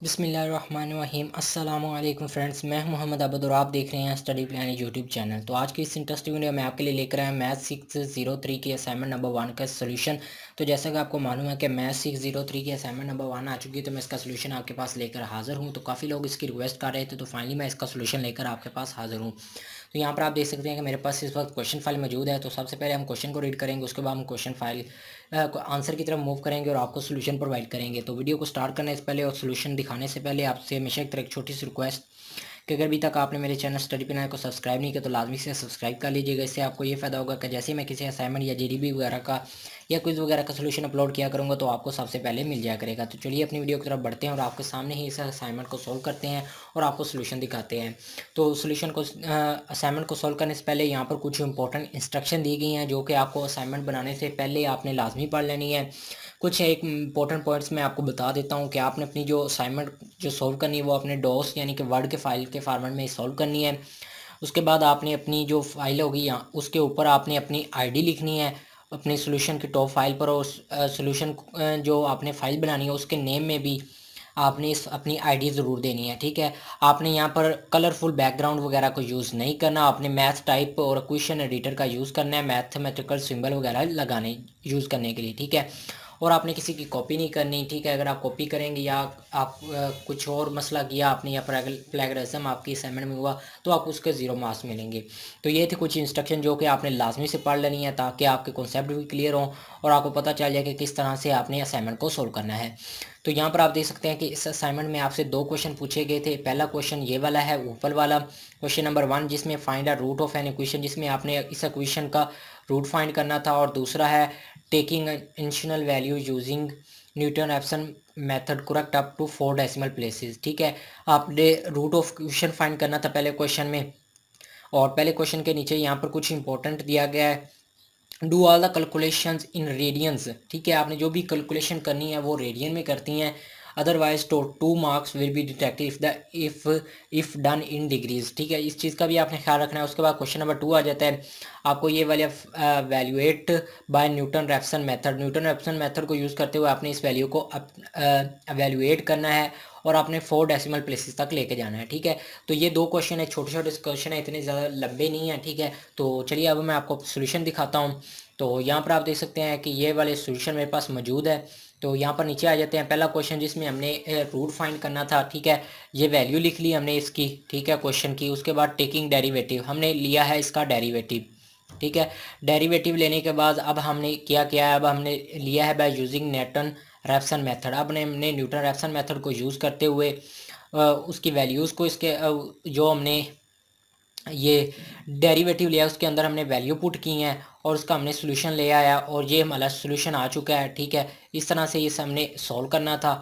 बिस्मिल्लाहिर्रहमानिर्रहीम अस्सलामुअलैकुम फ्रेंड्स, मैं हूं मोहम्मद अबद और आप देख रहे हैं स्टडी प्लान यूट्यूब चैनल। तो आज की इस इंटरेस्टिंग वीडियो में आपके लिए लेकर आया मैथ 603 की असाइनमेंट नंबर 1 का सोल्यूशन। तो जैसा कि आपको मालूम है कि मैथ 603 की असाइनमेंट नंबर 1 आ चुकी है, तो मैं इसका सोल्यूशन आपके पास लेकर हाजिर हूँ। तो काफ़ी लोग इसकी रिक्वेस्ट कर रहे थे, तो फाइनली मैं इसका सोल्यूशन लेकर आपके पास हाजिर हूँ। तो यहाँ पर आप देख सकते हैं कि मेरे पास इस वक्त क्वेश्चन फाइल मौजूद है। तो सबसे पहले हम क्वेश्चन को रीड करेंगे, उसके बाद हम क्वेश्चन फाइल आंसर की तरफ मूव करेंगे और आपको सोल्यूशन प्रोवाइड करेंगे। तो वीडियो को स्टार्ट करने से पहले और सोल्यूशन दिखाने से पहले आपसे हमेशा एक छोटी सी रिक्वेस्ट कि अगर अभी तक आपने मेरे चैनल स्टडी प्लान को सब्सक्राइब नहीं किया तो लाजमी से सब्सक्राइब कर लीजिएगा। इससे आपको ये फ़ायदा होगा कि जैसे ही मैं किसी असाइनमेंट या जीडीबी वगैरह का या क्विज़ वगैरह का सोल्यूशन अपलोड किया करूँगा तो आपको सबसे पहले मिल जाया करेगा। तो चलिए अपनी वीडियो की तरफ बढ़ते हैं और आपके सामने ही इस असाइनमेंट को सॉल्व करते हैं और आपको सोल्यूशन दिखाते हैं। तो सोल्यूशन को असाइनमेंट को सॉल्व करने से पहले यहाँ पर कुछ इंपॉर्टेंट इंस्ट्रक्शन दी गई हैं जो कि आपको असाइनमेंट बनाने से पहले आपने लाजमी पढ़ लेनी है। कुछ एक इंपॉर्टेंट पॉइंट्स मैं आपको बता देता हूँ कि आपने अपनी जो असाइनमेंट जो सॉल्व करनी है वो अपने डॉस यानी कि वर्ड के फाइल के फॉर्मेट में सॉल्व करनी है। उसके बाद आपने अपनी जो फाइल होगी यहाँ उसके ऊपर आपने अपनी आईडी लिखनी है अपने सॉल्यूशन की टॉप फाइल पर, और सॉल्यूशन जो आपने फाइल बनानी है उसके नेम में भी आपने इस अपनी आईडी ज़रूर देनी है। ठीक है, आपने यहाँ पर कलरफुल बैकग्राउंड वगैरह को यूज़ नहीं करना। आपने मैथ टाइप और क्वेश्चन एडिटर का यूज़ करना है मैथमेटिकल सिंबल वगैरह लगाने यूज़ करने के लिए। ठीक है, और आपने किसी की कॉपी नहीं करनी। ठीक है, अगर आप कॉपी करेंगे या आप कुछ और मसला किया आपने या प्लेगरिज्म आपकी असाइनमेंट में हुआ तो आपको उसके 0 मार्क्स मिलेंगे। तो ये थे कुछ इंस्ट्रक्शन जो कि आपने लाजमी से पढ़ लेनी है ताकि आपके कॉन्सेप्ट भी क्लियर हों और आपको पता चल जाए कि किस तरह से आपने असाइनमेंट को सोल्व करना है। तो यहाँ पर आप देख सकते हैं कि इस असाइनमेंट में आपसे 2 क्वेश्चन पूछे गए थे। पहला क्वेश्चन ये वाला है ऊपर वाला क्वेश्चन नंबर 1, जिसमें find a root of an equation, जिसमें आपने इस इक्वेशन का रूट फाइंड करना था। और दूसरा है taking initial value using Newton Raphson method correct up to 4 decimal places. ठीक है, आपने रूट ऑफ क्वेश्चन फाइंड करना था पहले क्वेश्चन में, और पहले क्वेश्चन के नीचे यहाँ पर कुछ इंपॉर्टेंट दिया गया है, do all the calculations in radiance. ठीक है, आपने जो भी कैलकुलेशन करनी है वो रेडियन में करती हैं। अदरवाइज तो 2 marks will be detected if done in degrees. ठीक है, इस चीज़ का भी आपने ख्याल रखना है। उसके बाद क्वेश्चन नंबर 2 आ जाता है, आपको ये वाले evaluate by Newton Raphson method, Newton Raphson method को यूज़ करते हुए आपने इस वैल्यू को एवेल्यूएट करना है और आपने 4 डेसिमल प्लेसेस तक लेके जाना है। ठीक है, तो ये 2 क्वेश्चन है, छोटे छोटे क्वेश्चन है, इतने ज़्यादा लंबे नहीं हैं। ठीक है, तो चलिए अब मैं आपको सोल्यूशन दिखाता हूँ। तो यहाँ पर आप देख सकते हैं कि ये वाले सोल्यूशन मेरे पास मौजूद है। तो यहाँ पर नीचे आ जाते हैं, पहला क्वेश्चन जिसमें हमने रूट फाइंड करना था। ठीक है, ये वैल्यू लिख ली हमने इसकी। ठीक है, क्वेश्चन की। उसके बाद टेकिंग डेरिवेटिव, हमने लिया है इसका डेरिवेटिव। ठीक है, डेरिवेटिव लेने के बाद अब हमने क्या किया है, अब हमने लिया है by using Newton Raphson method. अब हमने न्यूटन रैप्सन मेथड को यूज़ करते हुए उसकी वैल्यूज़ को इसके जो हमने ये डेरिवेटिव लिया उसके अंदर हमने वैल्यू पुट की हैं और उसका हमने सोल्यूशन ले आया और ये हमारा सोल्यूशन आ चुका है। ठीक है, इस तरह से ये हमने सॉल्व करना था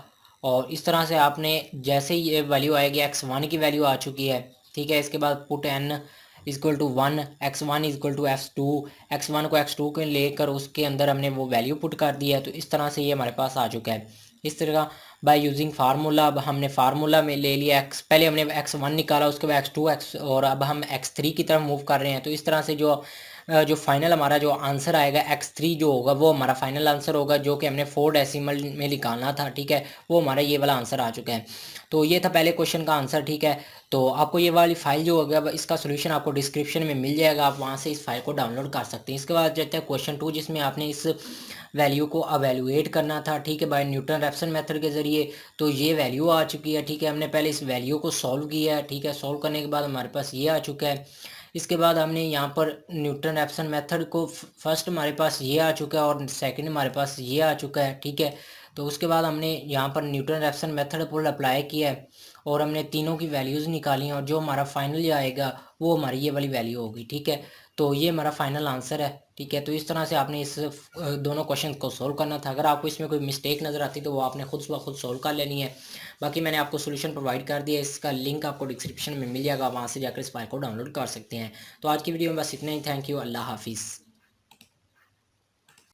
और इस तरह से आपने जैसे ही ये वैल्यू आएगी x1 की वैल्यू आ चुकी है। ठीक है, इसके बाद put n equal to 1, x1 equal to x2, x1 को x2 के लेकर उसके अंदर हमने वो वैल्यू पुट कर दी है। तो इस तरह से ये हमारे पास आ चुका है। इस तरह बाय यूजिंग फार्मूला, अब हमने फार्मूला में ले लिया एक्स, पहले हमने x1 निकाला उसके बाद x2 x, और अब हम x3 की तरफ मूव कर रहे हैं। तो इस तरह से जो फाइनल हमारा जो आंसर आएगा x3 जो होगा वो हमारा फाइनल आंसर होगा, जो कि हमने 4 डेसिमल में निकालना था। ठीक है, वो हमारा ये वाला आंसर आ चुका है। तो ये था पहले क्वेश्चन का आंसर। ठीक है, तो आपको ये वाली फाइल जो होगा इसका सोल्यूशन आपको डिस्क्रिप्शन में मिल जाएगा, आप वहाँ से इस फाइल को डाउनलोड कर सकते हैं। इसके बाद जाता है क्वेश्चन 2, जिसमें आपने इस वैल्यू को अवेलुएट करना था। ठीक है, बाय न्यूटन रैप्सन मेथड के ज़रिए। तो ये वैल्यू आ चुकी है। ठीक है, हमने पहले इस वैल्यू को सॉल्व किया है। ठीक है, सॉल्व करने के बाद हमारे पास ये आ चुका है। इसके बाद हमने यहाँ पर न्यूटन रैप्सन मेथड को फर्स्ट हमारे पास ये आ चुका है और सेकंड हमारे पास ये आ चुका है। ठीक है, तो उसके बाद हमने यहाँ पर न्यूटन रैप्सन मेथड पर अप्लाई किया है और हमने तीनों की वैल्यूज़ निकाली हैं और जो हमारा फाइनल आएगा वो हमारी ये वाली वैल्यू होगी। ठीक है, तो ये हमारा फाइनल आंसर है। ठीक है, तो इस तरह से आपने इस दोनों क्वेश्चन को सोल्व करना था। अगर आपको इसमें कोई मिस्टेक नज़र आती तो वो आपने खुद ब खुद सोल्व कर लेनी है। बाकी मैंने आपको सोल्यूशन प्रोवाइड कर दिया है, इसका लिंक आपको डिस्क्रिप्शन में मिल जाएगा, वहाँ से जाकर इस फाइल को डाउनलोड कर सकते हैं। तो आज की वीडियो में बस इतना ही। थैंक यू, अल्लाह हाफिज़।